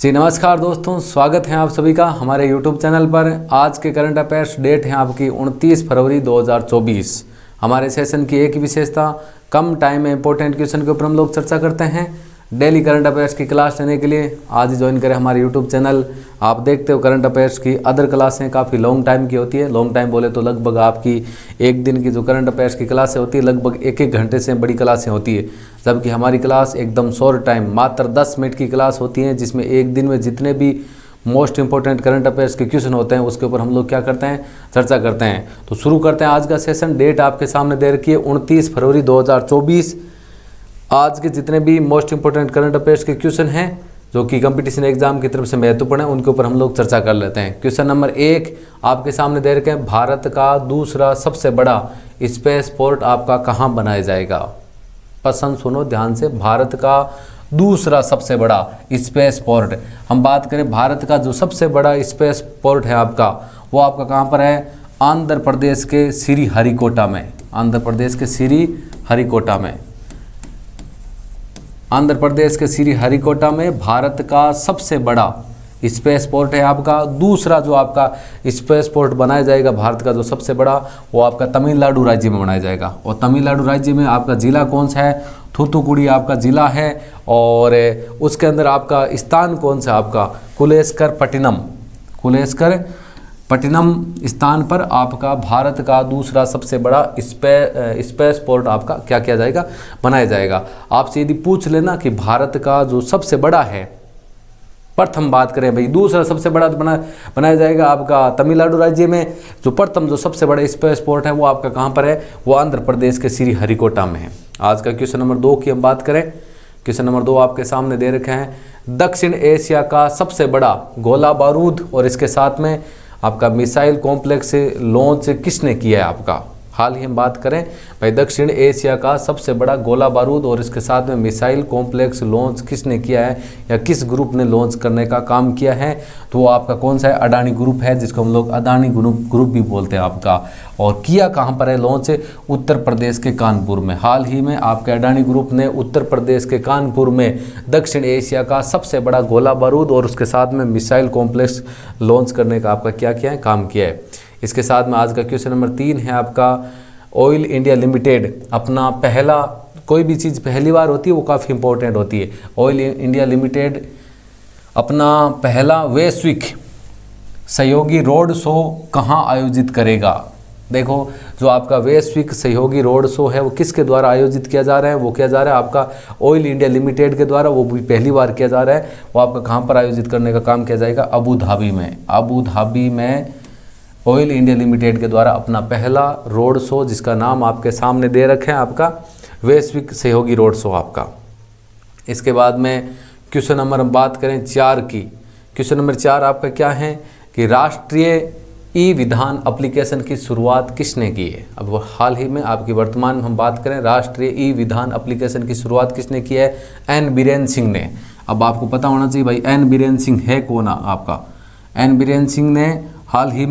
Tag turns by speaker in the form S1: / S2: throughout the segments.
S1: जी नमस्कार दोस्तों, स्वागत है आप सभी का हमारे YouTube चैनल पर। आज के करंट अफेयर्स डेट है आपकी 29 फरवरी 2024। हमारे सेशन की एक ही विशेषता, कम टाइम में इंपॉर्टेंट क्वेश्चन के ऊपर हम लोग चर्चा करते हैं। डेली करंट अफेयर्स की क्लास लेने के लिए आज ही ज्वाइन करें हमारे YouTube चैनल। आप देखते हो करंट अफेयर्स की अदर क्लासें काफ़ी लॉन्ग टाइम की होती है। लॉन्ग टाइम बोले तो लगभग आपकी एक दिन की जो करंट अफेयर्स की क्लासें होती है लगभग एक घंटे से बड़ी क्लासें होती है, जबकि हमारी क्लास एकदम शॉर्ट टाइम मात्र 10 मिनट की क्लास होती है, जिसमें एक दिन में जितने भी मोस्ट इंपॉर्टेंट करंट अफेयर्स के क्वेश्चन होते हैं उसके ऊपर हम लोग क्या करते हैं, चर्चा करते हैं। तो शुरू करते हैं आज का सेशन। डेट आपके सामने दे रखी है 29 फरवरी 2024। आज के जितने भी मोस्ट इंपॉर्टेंट करंट अफेयर्स के क्वेश्चन हैं जो कि कंपटीशन एग्जाम की तरफ से महत्वपूर्ण है, उनके ऊपर हम लोग चर्चा कर लेते हैं। क्वेश्चन नंबर 1 आपके सामने दे रखे हैं, भारत का दूसरा सबसे बड़ा स्पेस पोर्ट आपका कहाँ बनाया जाएगा। पसंद सुनो ध्यान से, भारत का दूसरा सबसे बड़ा स्पेस पोर्ट। हम बात करें भारत का जो सबसे बड़ा स्पेस पोर्ट है आपका, वो आपका कहाँ पर है, आंध्र प्रदेश के श्रीहरिकोटा में। आंध्र प्रदेश के श्रीहरिकोटा में, आंध्र प्रदेश के श्रीहरिकोटा में भारत का सबसे बड़ा स्पेस पोर्ट है आपका। दूसरा जो आपका स्पेस पोर्ट बनाया जाएगा भारत का जो सबसे बड़ा, वो आपका तमिलनाडु राज्य में बनाया जाएगा। और तमिलनाडु राज्य में आपका जिला कौन सा है, थूथुकुडी आपका जिला है। और उसके अंदर आपका स्थान कौन सा, आपका कुलेश्वरपट्टिनम। कुलेश्वरपट्टिनम स्थान पर आपका भारत का दूसरा सबसे बड़ा स्पेस पोर्ट आपका क्या किया जाएगा, बनाया जाएगा। आपसे यदि पूछ लेना कि भारत का जो सबसे बड़ा है, प्रथम बात करें भाई, दूसरा सबसे बड़ा बनाया जाएगा आपका तमिलनाडु राज्य में। जो प्रथम जो सबसे बड़ा स्पेस पोर्ट है वो आपका कहाँ पर है, वो आंध्र प्रदेश के श्रीहरिकोटा में है। आज का क्वेश्चन नंबर 2 की हम बात करें। क्वेश्चन नंबर 2 आपके सामने दे रखे हैं, दक्षिण एशिया का सबसे बड़ा गोला बारूद और इसके साथ में आपका मिसाइल कॉम्प्लेक्स लॉन्च किसने किया है आपका। हाल ही हम बात करें भाई, दक्षिण एशिया का सबसे बड़ा गोला बारूद और इसके साथ में मिसाइल कॉम्प्लेक्स लॉन्च किसने किया है या किस ग्रुप ने लॉन्च करने का काम किया है, तो वो आपका कौन सा है, अडानी ग्रुप है, जिसको हम लोग अडानी ग्रुप भी बोलते हैं आपका। और किया कहाँ पर है लॉन्च, उत्तर प्रदेश के कानपुर में। हाल ही में आपके अडानी ग्रुप ने उत्तर प्रदेश के कानपुर में दक्षिण एशिया का सबसे बड़ा गोला बारूद और उसके साथ में मिसाइल कॉम्प्लेक्स लॉन्च करने का आपका क्या किया है, काम किया है। इसके साथ में आज का क्वेश्चन नंबर 3 है आपका, ऑयल इंडिया लिमिटेड अपना पहला, कोई भी चीज़ पहली बार होती है वो काफ़ी इंपॉर्टेंट होती है। ऑयल इंडिया लिमिटेड अपना पहला वैश्विक सहयोगी रोड शो कहाँ आयोजित करेगा। देखो, जो आपका वैश्विक सहयोगी रोड शो है वो किसके द्वारा आयोजित किया जा रहा है, वो किया जा रहा है आपका ऑयल इंडिया लिमिटेड के द्वारा। वो भी पहली बार किया जा रहा है। वो आपका कहाँ पर आयोजित करने का काम किया जाएगा, अबू धाबी में। अबू धाबी में ऑयल इंडिया लिमिटेड के द्वारा अपना पहला रोड शो, जिसका नाम आपके सामने दे रखे हैं, आपका वैश्विक सहयोगी रोड शो आपका। इसके बाद में क्वेश्चन नंबर हम बात करें 4 की। क्वेश्चन नंबर 4 आपका क्या है कि राष्ट्रीय ई विधान एप्लीकेशन की शुरुआत किसने की है। अब वो हाल ही में आपकी वर्तमान में हम बात करें, राष्ट्रीय ई विधान एप्लीकेशन की शुरुआत किसने की है, एन बीरेन सिंह ने। अब आपको पता होना चाहिए भाई एन बीरेन सिंह है कौन आपका। एन बीरेन सिंह ने हाल ही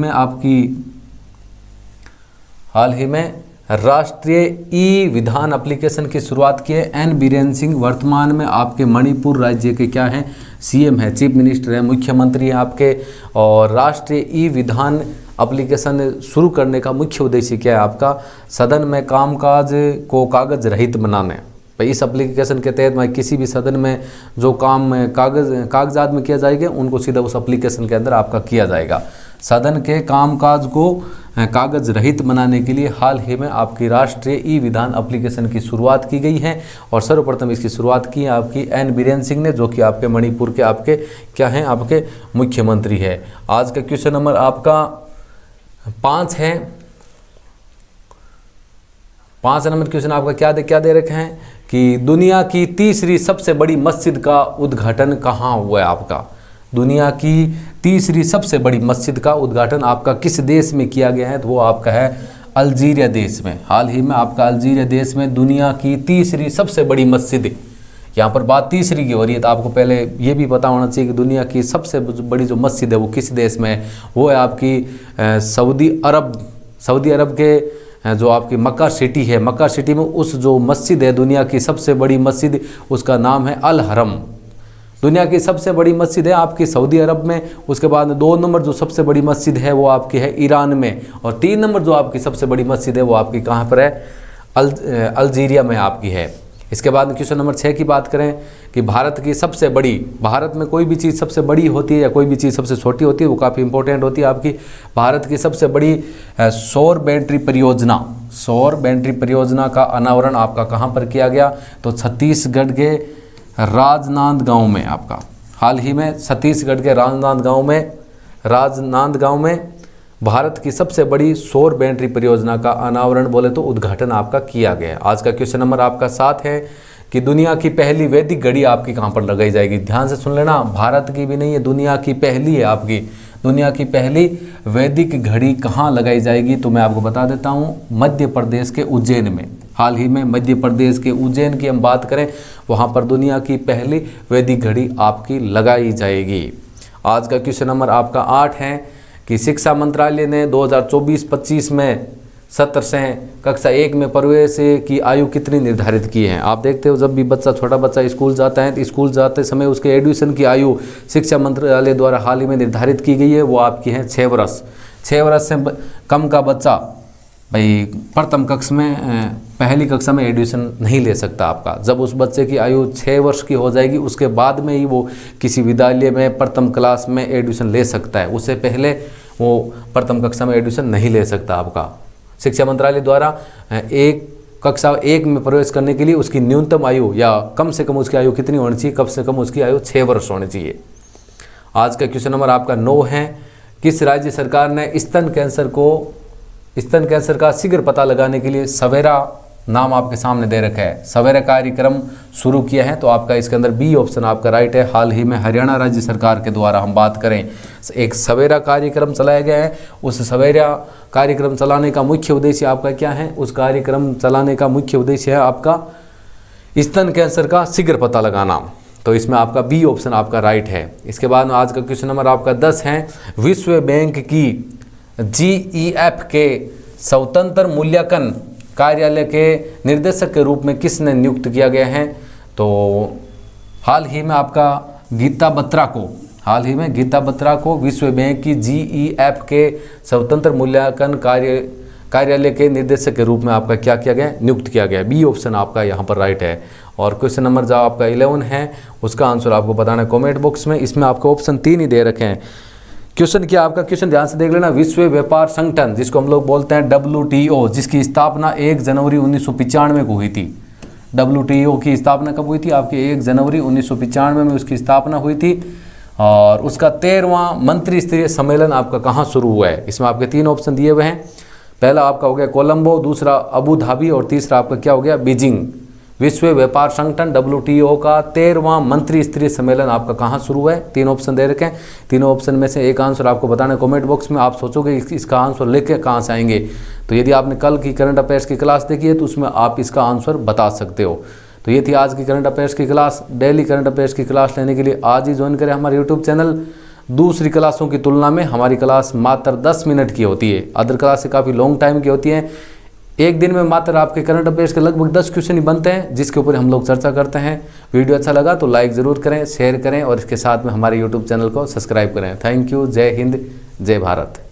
S1: में राष्ट्रीय ई विधान एप्लीकेशन की शुरुआत की है। एन बीरेन सिंह वर्तमान में आपके मणिपुर राज्य के क्या हैं, सीएम है, चीफ मिनिस्टर है, मुख्यमंत्री हैं आपके। और राष्ट्रीय ई विधान एप्लीकेशन शुरू करने का मुख्य उद्देश्य क्या है आपका, सदन में कामकाज को कागज रहित बनाना है। भाई इस एप्लीकेशन के तहत मैं किसी भी सदन में जो काम कागजात में किया जाएगा उनको सीधा उस एप्लीकेशन के अंदर आपका किया जाएगा। सदन के कामकाज को कागज रहित बनाने के लिए हाल ही में आपकी राष्ट्रीय ई विधान एप्लीकेशन की शुरुआत की गई है। और सर्वप्रथम इसकी शुरुआत की है आपकी एन बीरेन सिंह ने, जो कि आपके मणिपुर के आपके क्या हैं, आपके मुख्यमंत्री है। आज का क्वेश्चन नंबर आपका 5 है। 5 नंबर क्वेश्चन आपका क्या दे रखे हैं कि दुनिया की तीसरी सबसे बड़ी मस्जिद का उद्घाटन कहाँ हुआ है आपका। दुनिया की तीसरी सबसे बड़ी मस्जिद का उद्घाटन आपका किस देश में किया गया है, तो वो आपका है अल्जीरिया देश में। हाल ही में आपका अल्जीरिया देश में दुनिया की तीसरी सबसे बड़ी मस्जिद, यहाँ पर बात तीसरी की हो रही है, तो आपको पहले ये भी पता होना चाहिए कि दुनिया की सबसे बड़ी जो मस्जिद है वो किस देश में है, वो है आपकी सऊदी अरब के जो आपकी मक्का सिटी है, मक्का सिटी में उस जो मस्जिद है दुनिया की सबसे बड़ी मस्जिद, उसका नाम है अल हरम। दुनिया की सबसे बड़ी मस्जिद है आपकी सऊदी अरब में, उसके बाद 2 नंबर जो सबसे बड़ी मस्जिद है वो आपकी है ईरान में, और 3 नंबर जो आपकी सबसे बड़ी मस्जिद है वो आपकी कहाँ पर है, अल्जीरिया में आपकी है। इसके बाद क्वेश्चन नंबर 6 की बात करें कि भारत की सबसे बड़ी, भारत में कोई भी चीज़ सबसे बड़ी होती है या कोई भी चीज़ सबसे छोटी होती है वो काफ़ी इंपॉर्टेंट होती है आपकी। भारत की सबसे बड़ी सौर बैटरी परियोजना, सौर बैटरी परियोजना का अनावरण आपका कहाँ पर किया गया, तो छत्तीसगढ़ के राजनांदगांव में आपका, हाल ही में छत्तीसगढ़ के राजनांदगांव में भारत की सबसे बड़ी सौर बैटरी परियोजना का अनावरण बोले तो उद्घाटन आपका किया गया। आज का क्वेश्चन नंबर आपका 7 है कि दुनिया की पहली वैदिक घड़ी आपकी कहाँ पर लगाई जाएगी। ध्यान से सुन लेना, भारत की भी नहीं है, दुनिया की पहली है आपकी। दुनिया की पहली वैदिक घड़ी कहाँ लगाई जाएगी, तो मैं आपको बता देता हूँ, मध्य प्रदेश के उज्जैन में। हाल ही में मध्य प्रदेश के उज्जैन की हम बात करें, वहाँ पर दुनिया की पहली वैदिक घड़ी आपकी लगाई जाएगी। आज का क्वेश्चन नंबर आपका 8 है कि शिक्षा मंत्रालय ने 2024-25 में सत्र से कक्षा 1 में प्रवेश की आयु कितनी निर्धारित की है। आप देखते हो जब भी बच्चा, छोटा बच्चा स्कूल जाता है तो स्कूल जाते समय उसके एडमिशन की आयु शिक्षा मंत्रालय द्वारा हाल ही में निर्धारित की गई है, वो आपकी है 6 वर्ष। 6 वर्ष से कम का बच्चा भाई प्रथम कक्षा में, पहली कक्षा में एडमिशन नहीं ले सकता आपका। जब उस बच्चे की आयु 6 वर्ष की हो जाएगी उसके बाद में ही वो किसी विद्यालय में प्रथम क्लास में एडमिशन ले सकता है, उससे पहले वो प्रथम कक्षा में एडमिशन नहीं ले सकता आपका। शिक्षा मंत्रालय द्वारा कक्षा 1 में प्रवेश करने के लिए उसकी न्यूनतम आयु या कम से कम उसकी आयु कितनी होनी चाहिए, कम से कम उसकी आयु 6 वर्ष होनी चाहिए। आज का क्वेश्चन नंबर आपका 9 है, किस राज्य सरकार ने स्तन कैंसर का शीघ्र पता लगाने के लिए सवेरा नाम आपके सामने दे रखा है, सवेरा कार्यक्रम शुरू किया है, तो आपका इसके अंदर बी ऑप्शन आपका राइट है। हाल ही में हरियाणा राज्य सरकार के द्वारा हम बात करें, एक सवेरा कार्यक्रम चलाया गया है। उस सवेरा कार्यक्रम चलाने का मुख्य उद्देश्य आपका क्या है, उस कार्यक्रम चलाने का मुख्य उद्देश्य है आपका स्तन कैंसर का शीघ्र पता लगाना, तो इसमें आपका बी ऑप्शन आपका राइट है। इसके बाद आज का क्वेश्चन नंबर आपका 10 है, विश्व बैंक की GEF के स्वतंत्र मूल्यांकन कार्यालय के निर्देशक के रूप में किसने नियुक्त किया गया है, तो हाल ही में आपका गीता बत्रा को विश्व बैंक की GEF के स्वतंत्र मूल्यांकन कार्यालय के निर्देशक के रूप में आपका क्या किया गया, नियुक्त किया गया। बी ऑप्शन आपका यहाँ पर राइट है। और क्वेश्चन नंबर जो आपका 11 है उसका आंसर आपको बताना है कमेंट बॉक्स में। इसमें आपको ऑप्शन 3 ही दे रखे हैं। क्वेश्चन क्या आपका, क्वेश्चन ध्यान से देख लेना। विश्व व्यापार संगठन जिसको हम लोग बोलते हैं WTO, जिसकी स्थापना 1 जनवरी 1995 को हुई थी। WTO की स्थापना कब हुई थी, आपकी 1 जनवरी 1995 में उसकी स्थापना हुई थी। और उसका 13वां मंत्री स्तरीय सम्मेलन आपका कहाँ शुरू हुआ है। इसमें आपके 3 ऑप्शन दिए हुए हैं। पहला आपका हो गया कोलंबो, दूसरा अबू धाबी और तीसरा आपका क्या हो गया, बीजिंग। विश्व व्यापार संगठन WTO का 13वां मंत्री स्तरीय सम्मेलन आपका कहाँ शुरू हुआ है। 3 ऑप्शन दे रखे हैं, तीनों ऑप्शन में से एक आंसर आपको बताना है कमेंट बॉक्स में। आप सोचोगे इसका आंसर लेके कहाँ से आएंगे, तो यदि आपने कल की करंट अफेयर्स की क्लास देखी है तो उसमें आप इसका आंसर बता सकते हो। तो ये थी आज की करंट अफेयर्स की क्लास। डेली करंट अफेयर्स की क्लास लेने के लिए आज ही ज्वाइन करें हमारे यूट्यूब चैनल। दूसरी क्लासों की तुलना में हमारी क्लास मात्र 10 मिनट की होती है, अदर क्लास से काफ़ी लॉन्ग टाइम की होती है। एक दिन में मात्र आपके करंट अफेयर्स के लगभग 10 क्वेश्चन ही बनते हैं, जिसके ऊपर हम लोग चर्चा करते हैं। वीडियो अच्छा लगा तो लाइक ज़रूर करें, शेयर करें और इसके साथ में हमारे यूट्यूब चैनल को सब्सक्राइब करें। Thank you. जय हिंद, जय भारत।